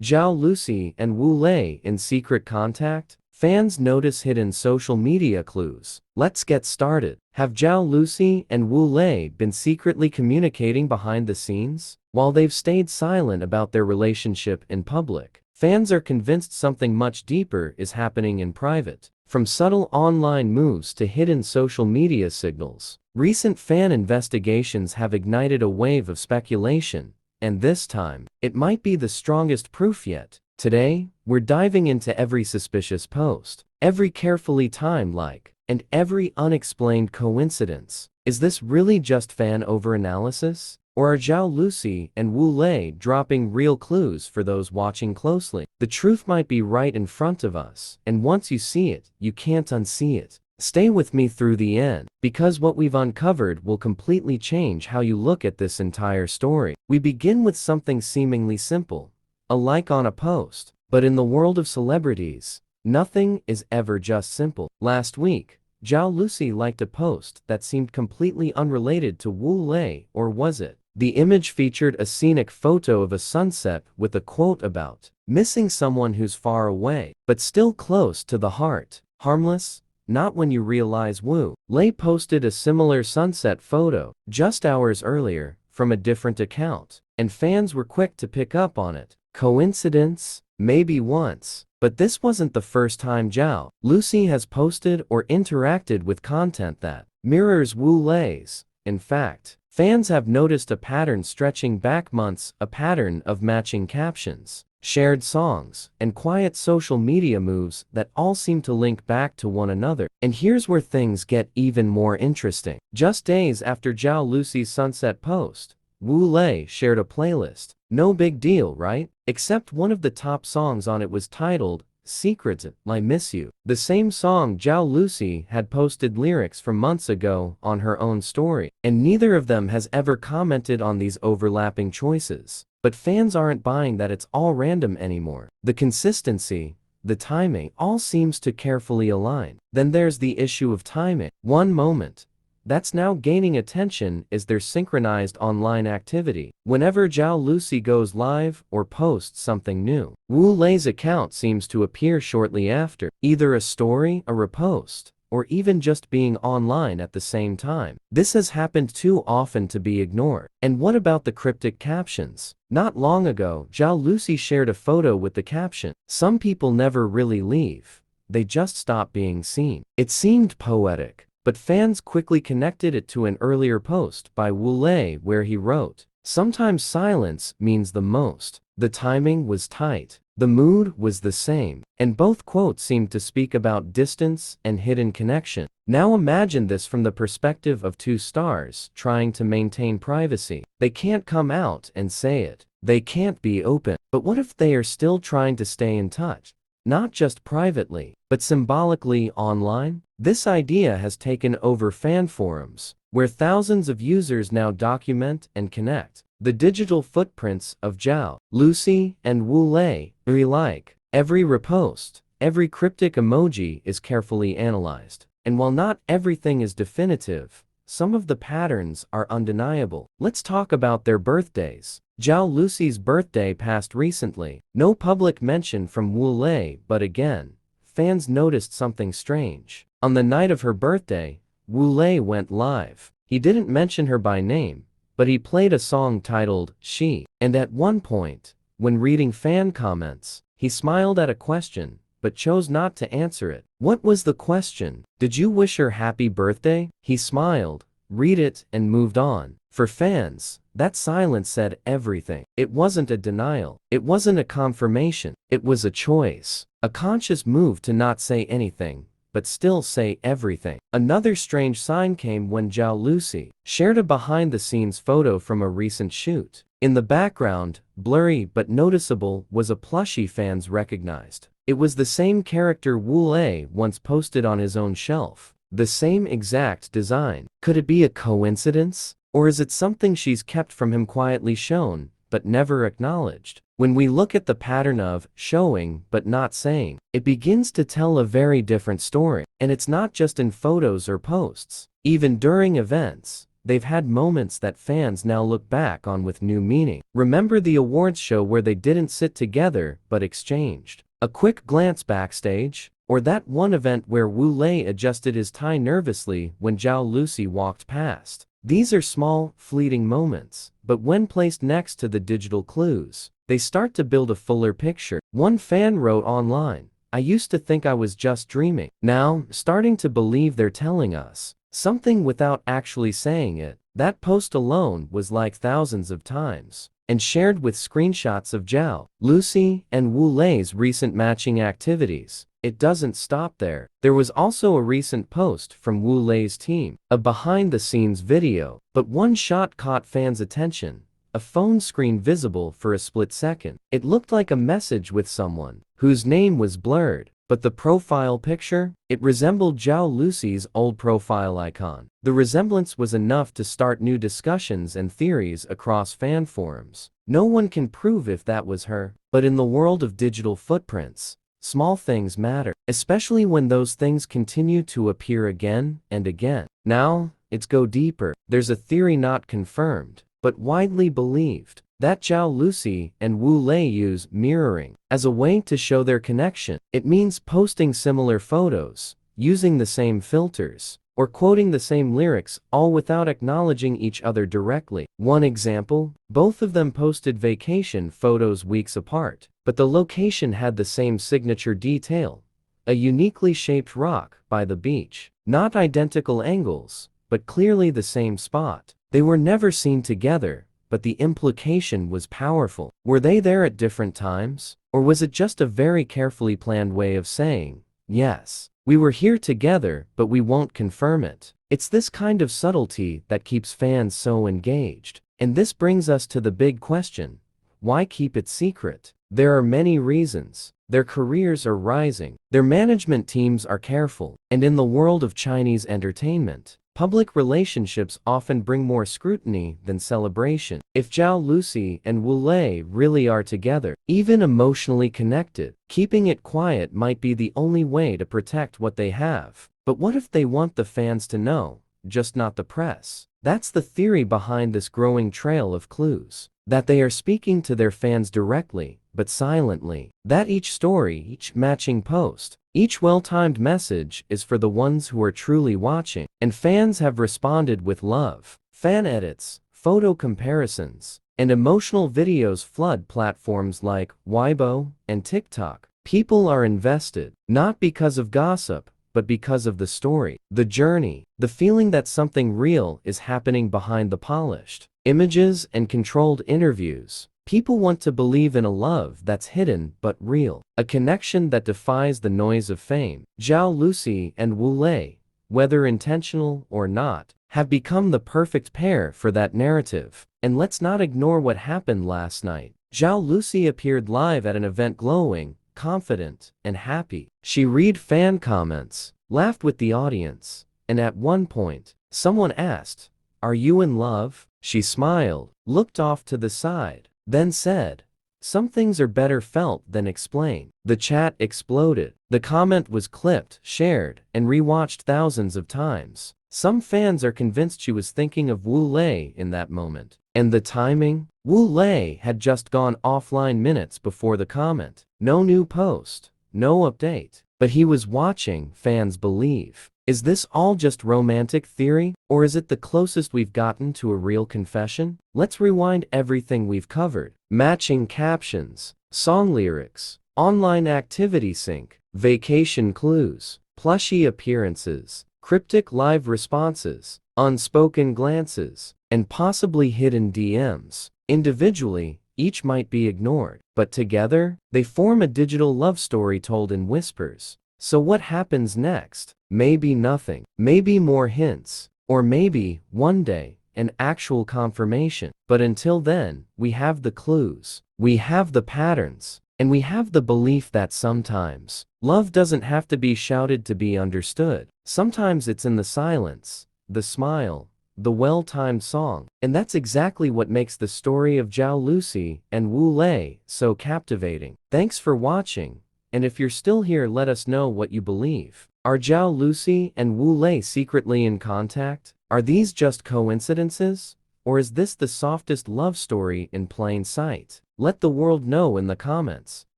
Zhao Lusi and Wu Lei in secret contact? Fans notice hidden social media clues. Let's get started. Have Zhao Lusi and Wu Lei been secretly communicating behind the scenes? While they've stayed silent about their relationship in public, fans are convinced something much deeper is happening in private. From subtle online moves to hidden social media signals, recent fan investigations have ignited a wave of speculation, and this time, it might be the strongest proof yet. Today, we're diving into every suspicious post, every carefully timed like, and every unexplained coincidence. Is this really just fan overanalysis? Or are Zhao Lusi and Wu Lei dropping real clues for those watching closely? The truth might be right in front of us, and once you see it, you can't unsee it. Stay with me through the end, because what we've uncovered will completely change how you look at this entire story. We begin with something seemingly simple, a like on a post. But in the world of celebrities, nothing is ever just simple. Last week, Zhao Lusi liked a post that seemed completely unrelated to Wu Lei, or was it? The image featured a scenic photo of a sunset with a quote about missing someone who's far away, but still close to the heart. Harmless? Not when you realize Wu Lei posted a similar sunset photo just hours earlier from a different account, and fans were quick to pick up on it. Coincidence? Maybe once. But this wasn't the first time Zhao Lusi has posted or interacted with content that mirrors Wu Lei's. In fact, fans have noticed a pattern stretching back months, a pattern of matching captions, shared songs, and quiet social media moves that all seem to link back to one another. And here's where things get even more interesting. Just days after Zhao Lusi's sunset post, Wu Lei shared a playlist. No big deal, right? Except one of the top songs on it was titled Secrets, I Miss You. The same song Zhao Lusi had posted lyrics from months ago on her own story. And neither of them has ever commented on these overlapping choices. But fans aren't buying that it's all random anymore. The consistency, the timing, all seems to carefully align. Then there's the issue of timing. One moment that's now gaining attention is their synchronized online activity. Whenever Zhao Lusi goes live or posts something new, Wu Lei's account seems to appear shortly after, either a story, a repost, or even just being online at the same time. This has happened too often to be ignored. And what about the cryptic captions? Not long ago, Zhao Lusi shared a photo with the caption, "Some people never really leave, they just stop being seen." It seemed poetic, but fans quickly connected it to an earlier post by Wu Lei where he wrote, "Sometimes silence means the most." The timing was tight. The mood was the same, and both quotes seemed to speak about distance and hidden connection. Now imagine this from the perspective of two stars trying to maintain privacy. They can't come out and say it. They can't be open. But what if they are still trying to stay in touch? Not just privately, but symbolically online? This idea has taken over fan forums, where thousands of users now document and connect the digital footprints of Zhao Lusi and Wu Lei. Like every repost, every cryptic emoji is carefully analyzed. And while not everything is definitive, some of the patterns are undeniable. Let's talk about their birthdays. Zhao Lusi's birthday passed recently. No public mention from Wu Lei, but again, fans noticed something strange. On the night of her birthday, Wu Lei went live. He didn't mention her by name, but he played a song titled She. And at one point, when reading fan comments, he smiled at a question, but chose not to answer it. What was the question? Did you wish her happy birthday? He smiled, read it, and moved on. For fans, that silence said everything. It wasn't a denial. It wasn't a confirmation. It was a choice. A conscious move to not say anything, but still say everything. Another strange sign came when Zhao Lusi shared a behind-the-scenes photo from a recent shoot. In the background, blurry but noticeable, was a plushie fans recognized. It was the same character Wu Lei once posted on his own shelf. The same exact design. Could it be a coincidence? Or is it something she's kept from him, quietly shown, but never acknowledged? When we look at the pattern of showing but not saying, it begins to tell a very different story. And it's not just in photos or posts. Even during events, they've had moments that fans now look back on with new meaning. Remember the awards show where they didn't sit together but exchanged a quick glance backstage? Or that one event where Wu Lei adjusted his tie nervously when Zhao Lusi walked past? These are small, fleeting moments, but when placed next to the digital clues, they start to build a fuller picture. One fan wrote online, "I used to think I was just dreaming. Now, starting to believe they're telling us something without actually saying it." That post alone was liked thousands of times and shared with screenshots of Zhao Lusi and Wu Lei's recent matching activities. It doesn't stop there. There was also a recent post from Wu Lei's team, a behind-the-scenes video, but one shot caught fans' attention. A phone screen visible for a split second. It looked like a message with someone whose name was blurred, but the profile picture, it resembled Zhao Lusi's old profile icon. The resemblance was enough to start new discussions and theories across fan forums. No one can prove if that was her, but in the world of digital footprints, small things matter, especially when those things continue to appear again and again. Now, let's go deeper. There's a theory not confirmed, but widely believed, that Zhao Lusi and Wu Lei use mirroring as a way to show their connection. It means posting similar photos, using the same filters, or quoting the same lyrics, all without acknowledging each other directly. One example, both of them posted vacation photos weeks apart, but the location had the same signature detail, a uniquely shaped rock by the beach. Not identical angles, but clearly the same spot. They were never seen together, but the implication was powerful. Were they there at different times? Or was it just a very carefully planned way of saying, yes, we were here together, but we won't confirm it? It's this kind of subtlety that keeps fans so engaged. And this brings us to the big question: why keep it secret? There are many reasons. Their careers are rising, their management teams are careful, and in the world of Chinese entertainment, public relationships often bring more scrutiny than celebration. If Zhao Lusi and Wu Lei really are together, even emotionally connected, keeping it quiet might be the only way to protect what they have. But what if they want the fans to know, just not the press? That's the theory behind this growing trail of clues. That they are speaking to their fans directly, but silently. That each story, each matching post, each well-timed message is for the ones who are truly watching. And fans have responded with love. Fan edits, photo comparisons, and emotional videos flood platforms like Weibo and TikTok. People are invested, not because of gossip, but because of the story, the journey, the feeling that something real is happening behind the polished images and controlled interviews. People want to believe in a love that's hidden but real, a connection that defies the noise of fame. Zhao Lusi and Wu Lei, whether intentional or not, have become the perfect pair for that narrative. And let's not ignore what happened last night. Zhao Lusi appeared live at an event glowing, confident, and happy. She read fan comments, laughed with the audience, and at one point, someone asked, "Are you in love?" She smiled, looked off to the side, then said, "Some things are better felt than explained." The chat exploded. The comment was clipped, shared, and rewatched thousands of times. Some fans are convinced she was thinking of Wu Lei in that moment. And the timing? Wu Lei had just gone offline minutes before the comment. No new post, no update. But he was watching, fans believe. Is this all just romantic theory? Or is it the closest we've gotten to a real confession? Let's rewind everything we've covered. Matching captions, song lyrics, online activity sync, vacation clues, plushy appearances, cryptic live responses, unspoken glances, and possibly hidden DMs. Individually, each might be ignored, but together, they form a digital love story told in whispers. So what happens next? Maybe nothing, maybe more hints, or maybe, one day, an actual confirmation. But until then, we have the clues, we have the patterns, and we have the belief that sometimes, love doesn't have to be shouted to be understood. Sometimes it's in the silence, the smile, the well-timed song. And that's exactly what makes the story of Zhao Lusi and Wu Lei so captivating. Thanks for watching, and if you're still here, let us know what you believe. Are Zhao Lusi and Wu Lei secretly in contact? Are these just coincidences? Or is this the softest love story in plain sight? Let the world know in the comments.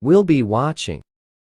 We'll be watching.